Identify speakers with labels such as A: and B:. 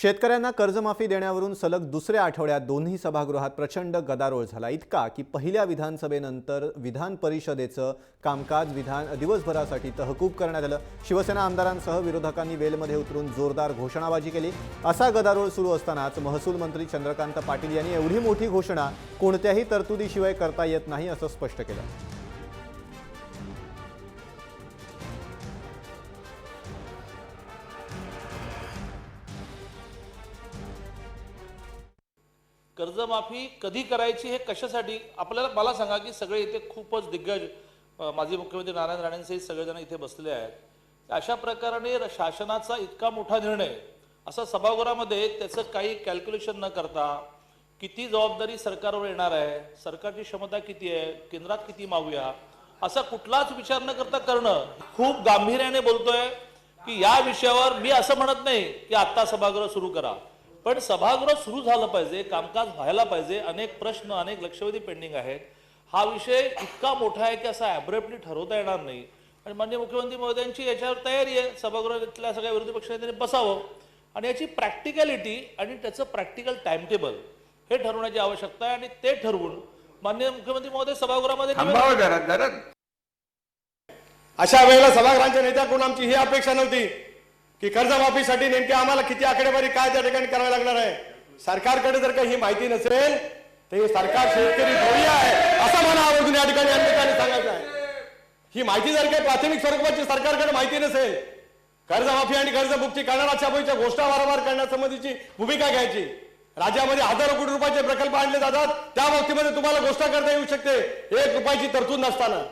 A: शेतकऱ्यांना कर्जमाफी देण्यावरून सलग दुसऱ्या आठवड्यात दोन्ही सभागृहात प्रचंड गदारोळ झाला। इतका की पहिल्या विधानसभेनंतर विधान परिषदेचं कामकाज दिवसभरासाठी तहकूब करण्यात आलं। शिवसेना आमदारांसह विरोधकांनी वेलमध्ये उतरून जोरदार घोषणाबाजी केली। असा गदारोळ सुरू असतानाच महसूल मंत्री चंद्रकांत पाटील यांनी एवढी मोठी घोषणा कोणत्याही तरतुदीशिवाय करता येत नाही असं स्पष्ट केलं।
B: कर्जमाफी कधी करायची हे कशासाठी आपल्याला मला सांगा की सगळे इथे खूपच दिग्गज माजी मुख्यमंत्री नारायण राणेंसहित सगळेजण इथे बसलेले आहेत। अशा प्रकारे शासनाचा इतका मोठा निर्णय असा सभागृहामध्ये त्याचं काही कॅल्क्युलेशन न करता किती जबाबदारी सरकारवर येणार आहे, सरकारची क्षमता किती आहे, केंद्रात किती मावूया असा कुठलाच विचार न करता करणं खूप गांभीर्याने बोलतोय की या विषयावर मी असं म्हणत नाही की आता सभागृह सुरू करा, पण सभागृह सुरू झालं पाहिजे, कामकाज व्हायला पाहिजे। अनेक प्रश्न अनेक लक्षवेधी पेंडिंग आहेत। हा विषय इतका मोठा आहे की असा ॲब्रप्टली ठरवता येणार नाही आणि माननीय मुख्यमंत्री महोदयांची याच्यावर तयारी आहे। सभागृहातल्या सगळ्या विरोधी पक्षांनी बसावं आणि याची प्रॅक्टिकॅलिटी आणि त्याचं प्रॅक्टिकल टाइम टेबल हे ठरवण्याची आवश्यकता आहे आणि ते ठरवून माननीय मुख्यमंत्री महोदय सभागृहामध्ये
C: अशा वेळेला सभागृहांच्या नेत्याकडून आमची ही अपेक्षा नव्हती की कर्जमाफीसाठी नेमके आम्हाला किती आकडेवारी काय त्या ठिकाणी करावी लागणार आहे। सरकारकडे जर काही ही माहिती नसेल तर हे सरकार शेतकरी द्रोही आहे असं मला आवर्जून या ठिकाणी अनेकांनी सांगायचं आहे। ही माहिती जर काही प्राथमिक स्वरूपाची सरकारकडे माहिती नसेल, कर्जमाफी आणि कर्जमुक्ती करण्याच्या घोषणा वारंवार करण्यासंबंधीची भूमिका घ्यायची। राज्यामध्ये हजारो कोटी रुपयाचे प्रकल्प आणले जातात, त्या बाबतीमध्ये तुम्हाला घोषणा करता येऊ शकते 1 रुपयाची तरतूद नसताना।